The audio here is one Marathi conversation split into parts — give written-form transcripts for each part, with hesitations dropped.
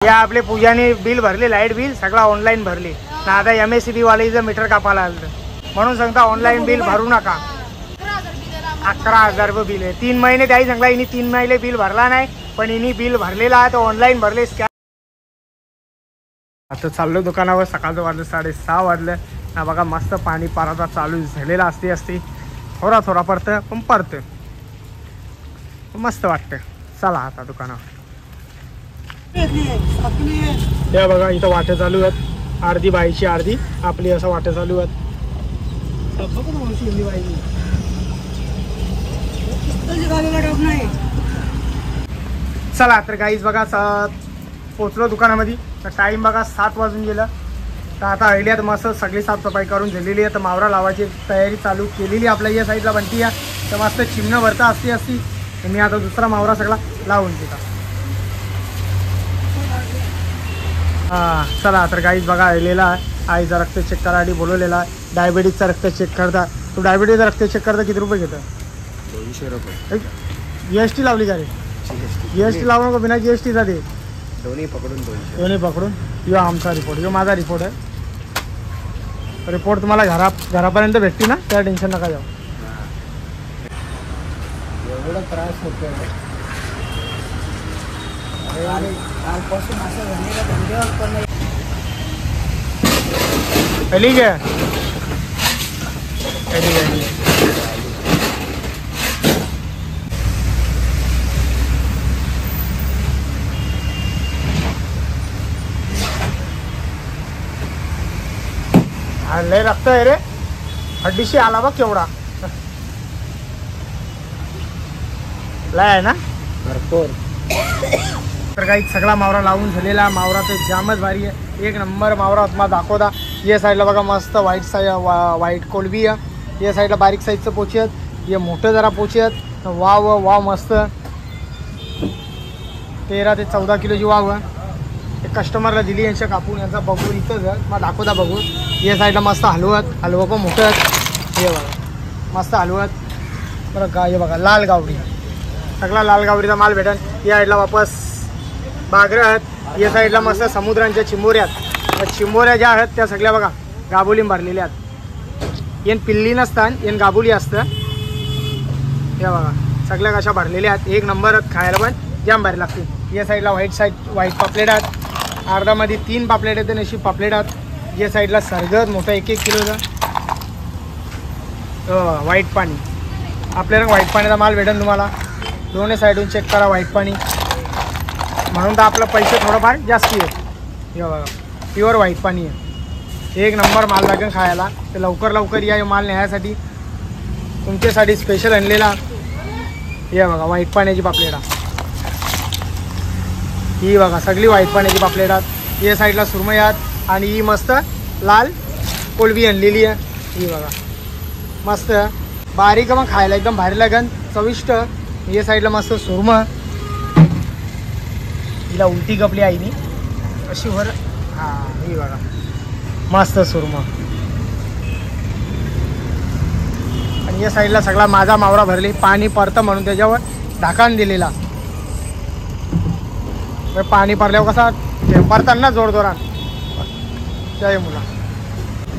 या आपले पूजाने बिल भरले, लाईट बिल सगळं ऑनलाईन भरले ना. आता MSCB वालीचं मीटर कापायला आलं म्हणून सांगता ऑनलाईन बिल भरू नका. 11,000 रुपये बिल आहे. 3 महिने त्याही सांगला, हिने 3 महिने बिल भरला नाही पण हिने बिल भरलेला आहे, तो ऑनलाईन भरले. आता चाललो दुकानावर. सकाळचं वाजलं 6:30 वाजलं ना. बघा मस्त पाणी पाराचा चालू झालेला असते थोडा थोडा पडतं पण पडतं, मस्त वाटतं. चला आता दुकानावर. त्या बघा इथं वाटे चालू आहेत, अर्धी बाईची अर्धी आपली असं वाटे चालू आहेत. चला तर गाईज बघा पोचलो दुकानामध्ये. तर टाईम बघा 7 वाजून गेलं. तर आता आयडियात मस्त सगळी साफसफाई करून झालेली आहे. तर मावरा लावायची तयारी चालू केलेली आपल्या या साईडला बनती आहे. तर मस्त चिमणं भरता असती. मी आता दुसरा मावरा सगळा लावून देता. हां चला तर गाईज बघा आलेला आहे. आईचा रक्त चेक करायला बोलवलेला आहे. डायबिटीजचा रक्त चेक करता. तू डायबिटीजचा रक्त चेक करता किती रुपये घेतं? 200 रुपये. GST लावली का रे? GST लावू नको, बिना GSTचा दे. दोन्ही पकडून 200. दोन्ही पकडून. यो आमचा रिपोर्ट, यो माझा रिपोर्ट आहे. रिपोर्ट तुम्हाला घरापर्यंत भेटते ना, त्या टेन्शन नका जाऊ. एवढा त्रास होतो कालपासून असं झालेलं धंद्यावर पण नाही. ठीक आहे. लय रक्त आहे रे, हड्डीशी आला बघ केवढा. लय आहे ना भरपूर. तर काही सगळा मावरा लावून झालेला. मावरा तर जामच भारी आहे, एक नंबर मावरा तुम्हाला दाखवता. या साईडला बघा मस्त व्हाईट कोलबी आहे. या साईडला बारीक साईजचं पोची आहेत, हे मोठं जरा पोची आहेत. वाव मस्त 13 ते 14 किलोची वाव आहे. कस्टमरला दिली यांच्या कापून, यांचा बघून इथंच आहे मला दाखवता बघून. या साईडला मस्त हलवं पण मोठं आहेत. हे बघा मस्त हलवत. बरं हे बघा लाल गावरी, सगळा लाल गावरीचा माल भेटेल. या साईडला वापस बागरं आहेत. या साईडला मस्त समुद्रांच्या चिंबोऱ्या आहेत. चिंबोऱ्या ज्या आहेत त्या सगळ्या बघा गाबुली भरलेल्या आहेत. येन पिल्ली नसतात, येन गाबुली असतं. हे बघा सगळ्या कशा भरलेल्या आहेत, एक नंबर खायला पण जाम भारी लागते. या साईडला व्हाईट पापलेट आहेत. अर्धामध्ये 3 पापलेट आहेत आणि अशी पापलेट आहेत. या साईडला सरगत मोठं 1-1 किलोचं व्हाईट पाणी. आपल्याला व्हाईट पाण्याचा माल भेटेल तुम्हाला. दोन्ही साईडून चेक करा व्हाईट पाणी, म्हणून तर आपलं पैसे थोडंफार जास्ती आहे. हे बघा प्युअर व्हाईट पाणी आहे, एक नंबर माल लागेल खायला. तर लवकर या माल न्यायसाठी तुमच्यासाठी स्पेशल आणलेला. हे बघा व्हाईट पाण्याची पापलेटा, ही बघा सगळी व्हाईट पाण्याची पापलेट आहेत. या साईडला सुरमई आहेत आणि ही मस्त लाल कोलबी आणलेली आहे. ही बघा मस्त बारीक मग खायला एकदम भारी लागेल, चविष्ट. या साईडला मस्त सुरमई, हिला उलटी कपली आईनी अशी वर. हां ही बघा मस्त सुरमई. आणि या साईडला सगळा माझा मावरा भरली. पाणी पडतं म्हणून त्याच्यावर ढाकण दिलेला. पाणी पडल्यावर कसा पडताना जोरजोरात त्या मुला.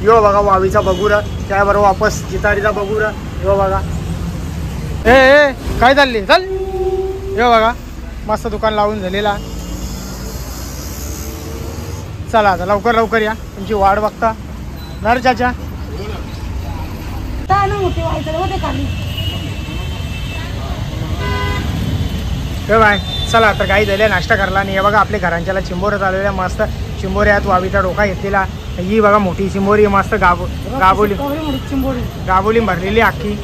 यो बघा वावीचा बगूर, त्याबरोबर वापस जितारीचा बगूर. यो बघा ए काय चालली चल. यो बघा मस्त दुकान लावून झालेला. चला आता लवकर या, तुमची वाट बघता नर चाचा. हे बाय चला तर काही झाले नाश्ता करला. आणि हे बघा आपल्या घरांच्याला चिंबोऱ्या चालवल्या. मस्त चिंबोऱ्या आहेत, वावीचा डोका घेतलेला. ही बघा मोठी चिंबोरी मस्त गाबोली भरलेली अख्खी.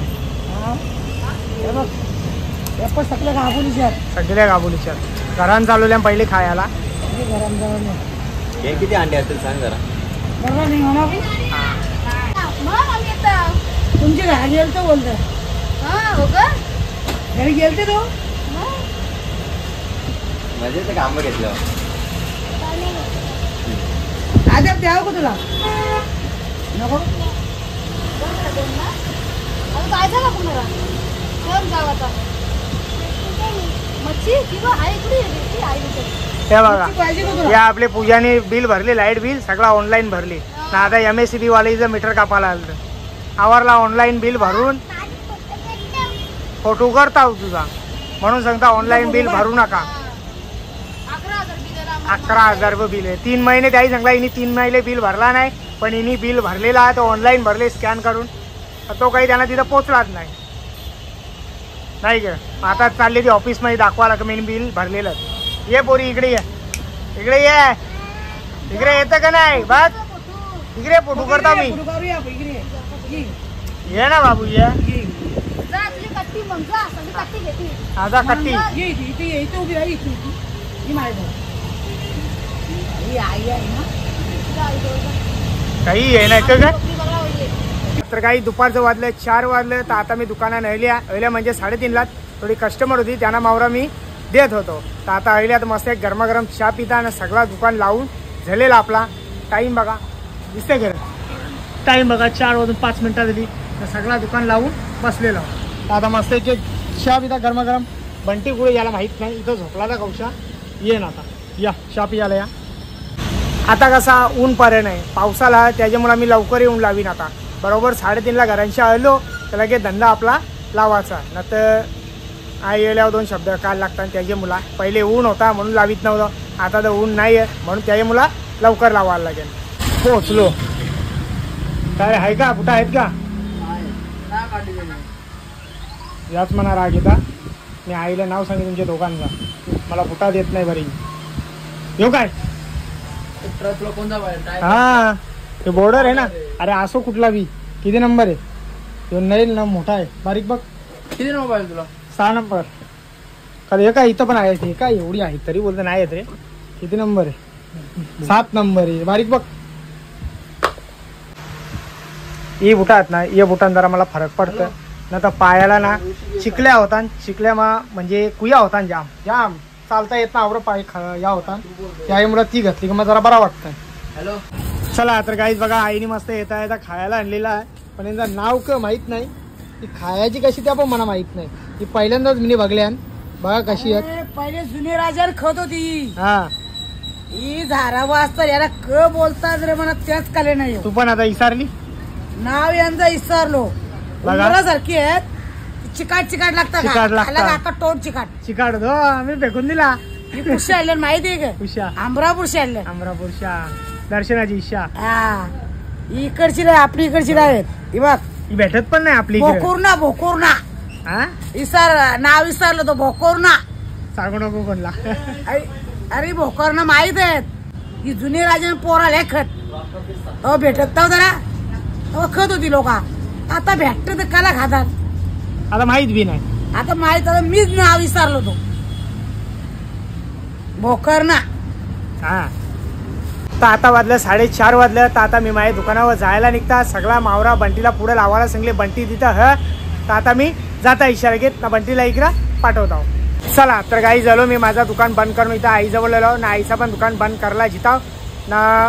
सगळ्या गाबोलीच्या घरान चालवल्या पहिले खायला. किती अंडे असतील सांग जरा. तुमच्या घरी गेलतो बोलतो. हो का घरी गेलते तो म्हणजे काम घेतलं. आता द्यावं का तुला नको. काय झालं पुन्हा गावाचा मच्छी किंवा आई कुठे आई हे बघा पाहिजे का तुला? या आपले पूजाने बिल भरले, लाईट बिल सगळं ऑनलाईन भरली ना. आता MSCB वालीचं मीटर कापायला आलं आवरला ऑनलाईन बिल भरून फोटो करता तुझा म्हणून सांगता ऑनलाईन बिल भरू नका. 11,000 बिल आहे. 11,000 रुपये बिल आहे. 3 महिने त्याही सांगला हिनी 3 महिने बिल भरला नाही पण हिनी बिल भरलेला आहे तो ऑनलाईन भरले स्कॅन करून. तो काही त्यांना तिथं पोचलाच नाही नाही का. आता चालली ती ऑफिसमध्ये दाखवा लागेल मी बिल भरलेलं. ये पोरी इकडे ये, इकडे ये, इकडे येतं का नाही बघ इकडे फोटो करता मी. फोटो काढूया, इकडे ये. ये ना बाबू ये. जा तुझी कट्टी मग जा, सगळी कट्टी घेते. आता कट्टी ये इथे उभी राही. ही माझ्या ही आई आहे ना. जा इकडे जा. काही आहे नाही का काय. टोपली बघा वहिनी. तर काही दुपारचं वाजलं 4 वाजलं तर आता मी दुकानात अहिल्या म्हणजे 3:30ला थोडी कस्टमर होती त्यांना मावरा मी देत होतो. तर आता अहिल्यात मस्त एक गरमागरम चहा पिता आणि सगळा दुकान लावून झालेला आपला. टाईम बघा दिसते खरं टाईम बघा 4 वाजून 5 मिनिटं झाली तर सगळा दुकान लावून बसलेलं. तर आता मस्त एक चहा पिता गरमागरम. बंटी कुठे याला माहीत नाही इथं झोपला ना कौशा. ये ना आता या चहा पियाला या. आता कसा ऊन पर्यंत आहे पावसाला त्याच्यामुळे आम्ही लवकर येऊन लावीन. आता बरोबर 3:30ला घरांशी आलो तर लगेच धंदा आपला लावायचा ना. तर आई येल्यावर 2 शब्द काल लागतात त्याच्या मुला. पहिले ऊन होता म्हणून लावीत नव्हतं आता तर ऊन नाही आहे म्हणून त्याच्या मुला लवकर लावायला लागेल. पोचलो काय आहे का कुठं आहेत का याच म्हणा राग येता. मी आईला नाव सांगितलं तुमच्या दोघांचा मला फुटा देत नाही बरी. येऊ काय हा ते बॉर्डर आहे ना. अरे असो कुठला बी किती नंबर आहे तो नाही ना मोठा आहे बारीक बघ. किती मोबाईल तुला 6 नंबर का हे काय इथं पण आहे ते काय एवढी आहे तरी बोलते नाही येत रे. किती नंबर आहे 7 नंबर आहे बारीक बघ. ही बुटा आहेत ना या बुटान जरा मला फरक पडतं ना. तर पायाला ना चिकल्या होता चिकल्या म्हणजे कुया होता जाम जाम चालता येत ना आवडं पाय या होता त्यामुळे ती घातली की मग जरा बरा वाटतं. हॅलो चला तर काहीच बघा आईने मस्त येता येता खायला आणलेला आहे पण यांचं नाव का माहीत नाही. ती खायची कशी त्या पण मला माहित नाही. ती पहिल्यांदाच मी बघल्यान बघा कशी आहेत. अरे, पहिले जुने राजाला खत होती हा ही झारा वाजता याला क बोलतात रे म्हणा त्याच काले नाही. तू पण आता विसरली नाव यांचं विसरलो. बघा. सारखी आहेत चिकाट चिकाट लागतात चिकाट लागतात. आता तोंड चिकाट. चिकाट हो आम्ही फेकून दिला. ही पुरुष आणले माहिती आहे का उषा आंबरापूरशी आणले. अमरापूरच्या दर्शनाची इच्छा हा इकडची नाही आपली इकडची नाही ही बघ. ही भेटत पण नाही आपली इकडे. भोकुर्ना हा नाव विसरलं तो भोकुर्ना. सांगू नको कोणला. अरे भोकरना माहित आहेत ही जुनी राजाने पोराला खत हो भेटत नव्हतं ना तेव्हा खत होती लोक. आता भेटत तर काला खातात आता माहित बी नाही. आता माहित आता मीच नाव विसरलो तो भोकरना. हा तर आता वाजलं 4:30 वाजलं तर आता मी माझ्या दुकानावर जायला निघता. सगळा मावरा बंटीला पुढे लावायला सांगले बंटी तिथं तर आता मी जाता इशारा घेत ना बंटीला इकडं पाठवतो. चला तर काही झालो मी माझा दुकान बंद करून इथं आईजवळ आलो ना. आईचा पण दुकान बंद करायला जिताव ना.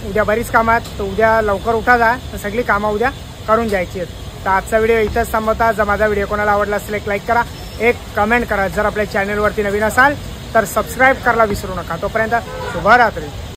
उद्या बरीच कामात तर उद्या लवकर उठा जा तर सगळी कामं उद्या करून जायची आहेत. तर आजचा व्हिडिओ इथंच थांबवता. जर माझा व्हिडिओ कोणाला आवडला असेल एक लाईक करा एक कमेंट करा. जर आपल्या चॅनलवरती नवीन असाल तर सबस्क्राईब करायला विसरू नका. तोपर्यंत शुभरात्री.